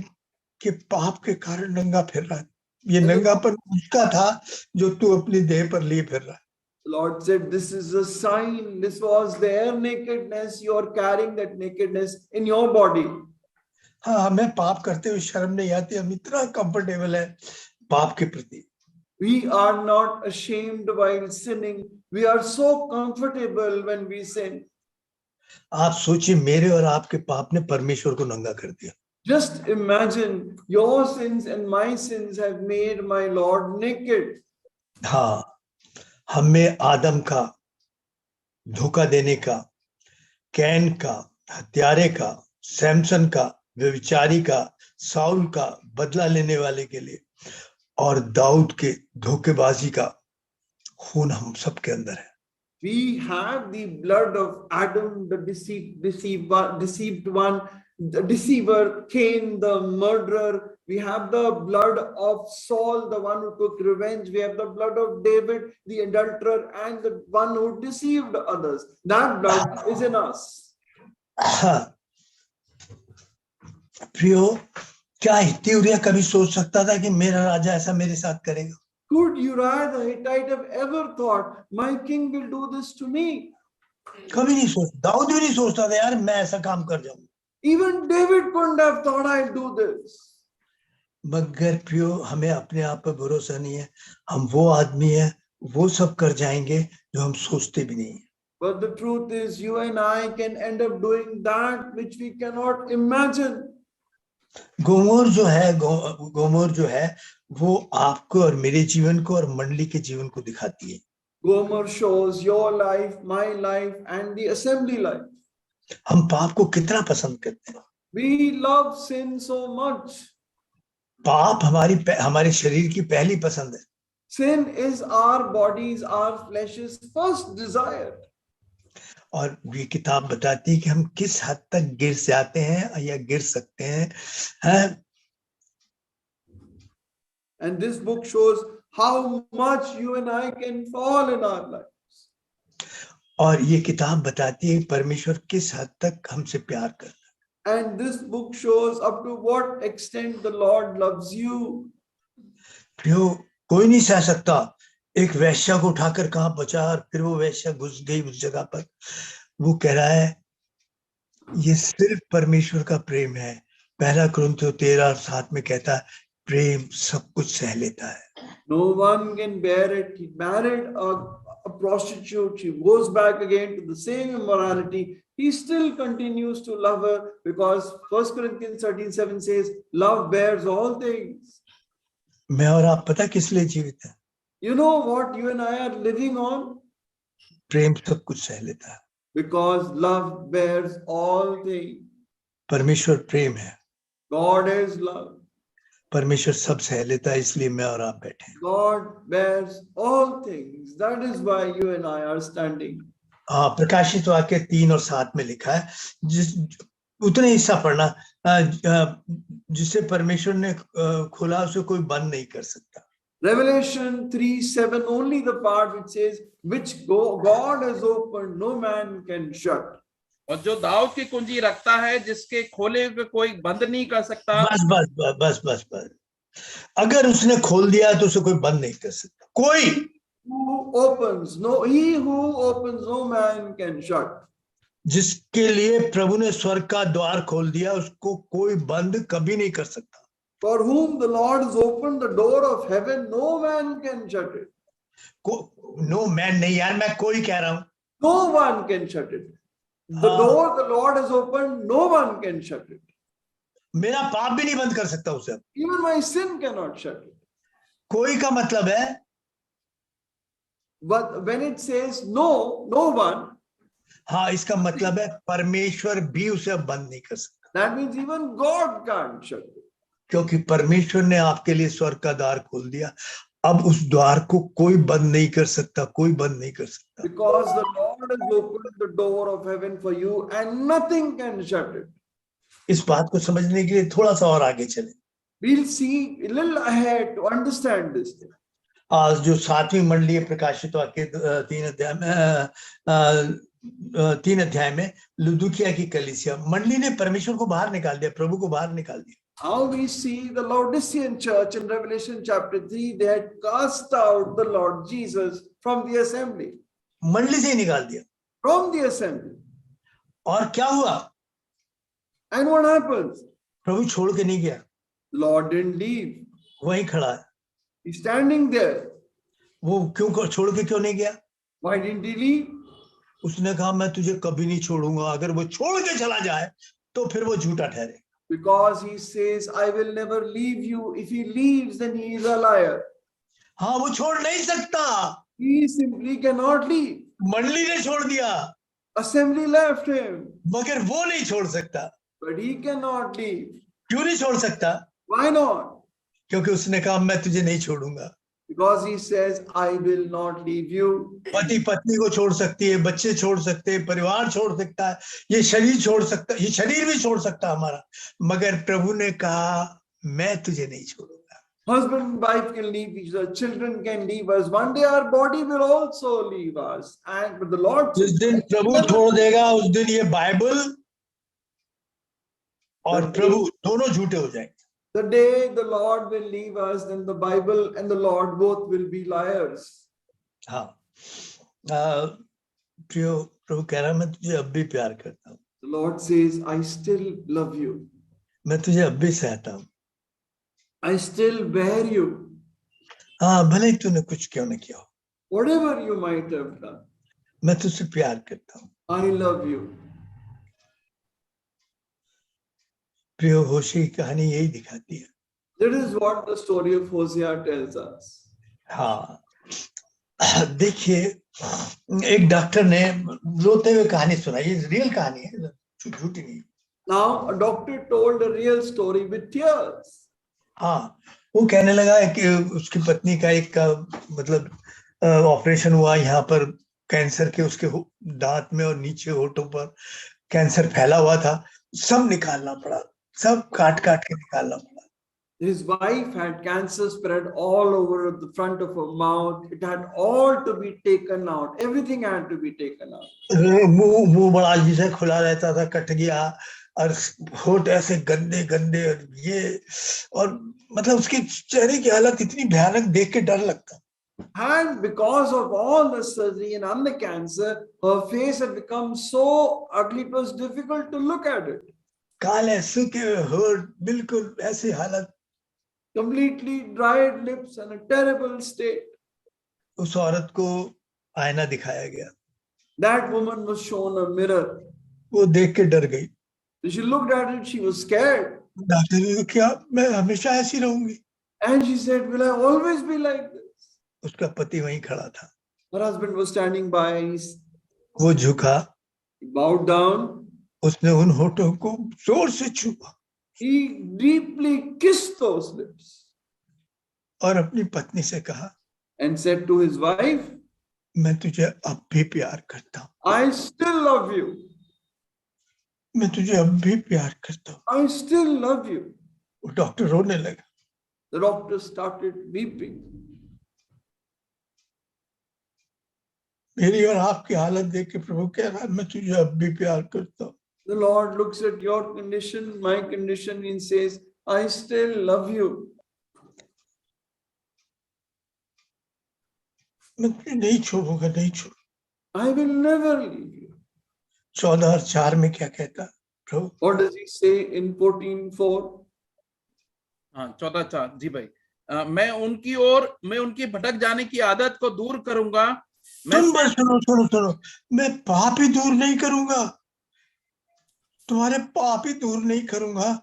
के पाप के कारण नंगा फिर रहा है। ये नंगापन उसका था जो तू अपनी देह पर लिए फिर रहा है। Lord said, this is a sign. This was their nakedness. You are carrying that nakedness in your body. हाँ, हमें पाप करते हुए शर्म नहीं आती, हम इतना कंफर्टेबल है पाप के प्रति। We are not ashamed while sinning. We are so comfortable when we sin. आप सोचिए, मेरे और आपके पाप ने परमेश्वर को नंगा कर दिया। Just imagine, your sins and my sins have made my Lord naked. हाँ, हमें आदम का, धोखा देने का, कैन का, हत्यारे का, सैमसन का, व्यभिचारी का, साउल का, बदला लेने वाले के लिए, और दाऊद के धोखेबाजी का खून हम सबके अंदर है। We have the blood of Adam, the deceived one, the deceiver, Cain, the murderer. We have the blood of Saul, the one who took revenge. We have the blood of David, the adulterer, and the one who deceived others. That blood is in us. प्रियो, क्या हित्ती कभी सोच सकता था कि मेरा राजा ऐसा मेरे साथ करेगा? Could Uriah the Hittite have ever thought, my king will do this to me? कभी नहीं सोच, दाऊद भी नहीं सोचता था यार मैं ऐसा काम कर जाऊंगा। Even David couldn't have thought I'll do this. मगर प्रियो, हमें अपने आप पर भरोसा नहीं है। हम वो आदमी है, वो सब कर जाएंगे जो हम सोचते भी नहीं है। But the truth is, you and I can end up doing that which we cannot imagine. गोमोर जो है वो आपको और मेरे जीवन को और मंडली के जीवन को दिखाती है। Gomer shows your life, my life, and the assembly life. हम पाप को कितना पसंद करते हैं। We love sin so much. पाप हमारे शरीर की पहली पसंद है। Sin is our bodies, our flesh's first desire. और ये किताब बताती है कि हम किस हद तक गिर जाते हैं या गिर सकते हैं। And this book shows how much you and I can fall in our lives. और ये किताब बताती है परमेश्वर किस हद तक हमसे प्यार करता है। And this book shows up to what extent the Lord loves you. प्रियो, कोई नहीं सह सकता एक वैश्या को उठाकर कहां पहुंचा और फिर वो वैश्या घुस गई उस जगह पर। वो कह रहा है ये सिर्फ परमेश्वर का प्रेम है। 1 कुरिन्थियों 13:7 में कहता है प्रेम सब कुछ सह लेता है। No one can bear it. He married a prostitute. She goes back again to the same immorality. He still continues to love her because 1 Corinthians 13:7 says, love bears all things. मैं और आप पता किस लिए जीवित हैं? You know what you and I are living on? प्रेम सब कुछ सह लेता है। Because love bears all things. परमेश्वर प्रेम है, God is love. परमेश्वर सब सह लेता है, इसलिए मैं और आप बैठे हैं। God bears all things. That is why you and I are standing. प्रकाशित वाक्य 3 और 7 में लिखा है, जिस उतने हिस्सा पढ़ना जिसे परमेश्वर ने खोला उसे कोई बंद नहीं कर सकता। Revelation 3:7, only the part which says, which God has opened, no man can shut. और जो दाऊद की कुंजी रखता है, जिसके खोले हुए कोई बंद नहीं कर सकता। बस बस बस बस बस बस, अगर उसने खोल दिया तो उसे कोई बंद नहीं कर सकता। कोई Who opens, no, he who opens, no man can shut. जिसके लिए प्रभु ने स्वर्ग का द्वार खोल दिया उसको कोई बंद कभी नहीं कर सकता। For whom the Lord has opened the door of heaven, no man can shut it. No man नहीं यार, मैं कोई कह रहा हूं। No one can shut it. The door the Lord has opened, no one can shut it. मेरा पाप भी नहीं बंद कर सकता उसे। Even my sin cannot shut it. कोई का मतलब है, But when it says no, no one, हाँ इसका मतलब है परमेश्वर भी उसे बंद नहीं कर सकता, that means even God can't shut it. क्योंकि परमेश्वर ने आपके लिए स्वर्ग का द्वार खोल दिया। अब उस द्वार को कोई बंद नहीं कर सकता, कोई बंद नहीं कर सकता। Because the Lord has opened the door of heaven for you and nothing can shut it. इस बात को समझने के लिए थोड़ा सा और आगे चले। We'll see a little ahead to understand this thing. आज जो 7वीं मंडली है प्रकाशित वाक्य 3 अध्याय में लुदुकिया की कलीसिया मंडली ने परमेश्वर को बाहर निकाल दिया, प्रभु को बाहर निकाल दिया। How we see the Laodicean church in Revelation chapter 3, they had cast out the Lord Jesus from the assembly. मंडली से ही निकाल दिया। From the assembly. और क्या हुआ? And what happens? प्रभु छोड़ के नहीं गया, Lord didn't leave. वहीं खड़ा है। He's standing there. वो क्यों छोड़ के क्यों नहीं गया? Why didn't he leave? उसने कहा मैं तुझे कभी नहीं छोड़ूंगा, अगर वो छोड़ के चला जाए तो फिर वो झूठा ठहरे। Because he says, I will never leave you. If he leaves, then he is a liar. हाँ वो छोड़ नहीं सकता। He simply cannot leave. मंडली ने छोड़ दिया, Assembly left him, मगर वो नहीं छोड़ सकता। but he cannot leave. क्यों नहीं छोड़ सकता? Why not? क्योंकि उसने कहा मैं तुझे नहीं छोड़ूंगा। Because he says, I will not leave you. पति पत्नी को छोड़ सकती है, बच्चे छोड़ सकते हैं, परिवार छोड़ सकता है, ये शरीर छोड़ सकता है, ये शरीर भी छोड़ सकता है हमारा, मगर प्रभु ने कहा मैं तुझे नहीं छोड़ूंगा। Husband and wife can leave each other, children can leave us. One day our body will also leave us. And but the Lord जिस दिन प्रभु छोड़ देगा उस दिन ये बाइबल और प्रभु दोनों झूठे हो जाएंगे। the day the Lord will leave us, then the Bible and the Lord both will be liars. हाँ, प्रियो प्रभु कह रहा मैं तुझे अब भी प्यार करता हूँ। The Lord says, I still love you. मैं तुझे अब भी सहता हूँ। I still bear you. हाँ भले ही तूने कुछ क्यों न किया हो, Whatever you might have done, मैं तुझसे प्यार करता हूँ। I love you. प्रियो होशे की कहानी यही दिखाती है। That is what the story of Hosea tells us. हाँ देखिए, एक डॉक्टर ने रोते हुए कहानी सुनाई, ये रियल कहानी है, झूठी नहीं। Now a doctor told a real story with tears. हाँ वो कहने लगा कि उसकी पत्नी का एक मतलब ऑपरेशन हुआ, यहाँ पर कैंसर के उसके दांत में और नीचे होठों पर कैंसर फैला हुआ था, सब निकालना पड़ा, सब काट काट के निकालना पड़ा। His wife had cancer spread all over the front of her mouth. It had all to be taken out. Everything had to be taken out. मुंह बड़ा जिसे खुला रहता था कट गया, और होठ ऐसे गंदे गंदे, और ये और मतलब उसके चेहरे की हालत इतनी भयानक देख के डर लगता। And because of all the surgery and the cancer, her face had become so ugly, it was difficult to look at it. काले सूखे होठ, बिल्कुल ऐसी हालत। completely dried lips and a terrible state. उस औरत को आईना दिखाया गया, That woman was shown a mirror. वो देख के डर गई। She looked at it, she was scared. Doctor ने कहा, क्या मैं हमेशा ऐसी रहूंगी? And she said, will I always be like this? उसका पति वहीं खड़ा था, Her husband was standing by. वो झुका, He bowed down. उसने उन होठों को जोर से छुआ He deeply kissed those lips और अपनी पत्नी से कहा, and said to his wife, मैं तुझे अब भी प्यार करता हूँ, I still love you. मैं तुझे अब भी प्यार करता हूँ। I still love you. वो डॉक्टर रोने लगा। The doctor started weeping. मेरी और आपकी हालत देख के प्रभु कह रहा है, मैं तुझे अब भी प्यार करता हूँ। The Lord looks at your condition, my condition, and says, I still love you. मैं तुझे नहीं छोड़ूंगा, नहीं छोड़। I will never leave you. 14 और 4 में क्या कहता प्रभु? What does he say in 14:4? हाँ 14:4 जी भाई। मैं उनकी भटक जाने की आदत को दूर करूंगा। सुनो, मैं पाप ही दूर नहीं करूंगा, तुम्हारे पाप ही दूर नहीं करूंगा,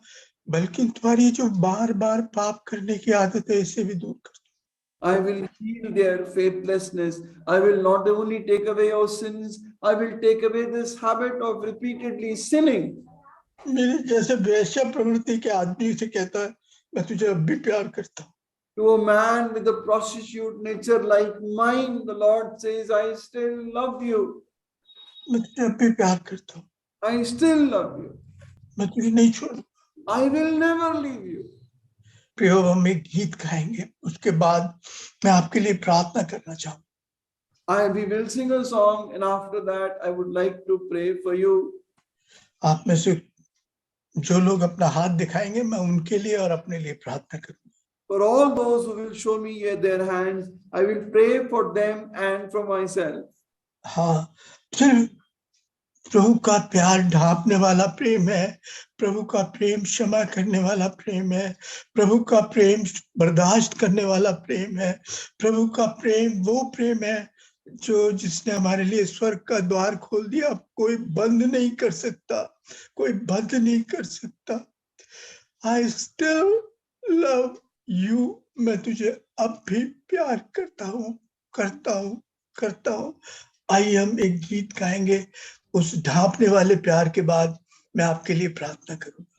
बल्कि तुम्हारी जो बार बार पाप करने की आदत है इसे भी दूर कर। I will heal their faithlessness. I will not only take away your sins, I will take away this habit of repeatedly sinning. मेरे जैसे वेश्या प्रवृत्ति के आदमी से कहता है, मैं तुझे अब भी प्यार करता हूँ। To a man with a prostitute nature like mine, the Lord says, I still love you. मैं तुझे अब भी प्यार करता हूँ। I still love you. मैं तुझे नहीं छोड़ूंगा। I will never leave you. प्रियो, हम एक गीत गाएंगे, उसके बाद मैं आपके लिए प्रार्थना करना चाहूँ। We will sing a song, and after that, I would like to pray for you. आप में से जो लोग अपना हाथ दिखाएंगे, मैं उनके लिए और अपने लिए प्रार्थना करूंगा। For all those who will show me their hands, I will pray for them and for myself. हाँ, फिर प्रभु का प्यार ढांपने वाला प्रेम है, प्रभु का प्रेम क्षमा करने वाला प्रेम है, प्रभु का प्रेम बर्दाश्त करने वाला प्रेम है, प्रभु का प्रेम वो प्रेम है जो जिसने हमारे लिए स्वर्ग का द्वार खोल दिया, कोई बंद नहीं कर सकता, कोई बंद नहीं कर सकता। I still love you, मैं तुझे अब भी प्यार करता हूँ। आइए हम एक गीत गाएंगे, उस ढांपने वाले प्यार के बाद मैं आपके लिए प्रार्थना करूंगा।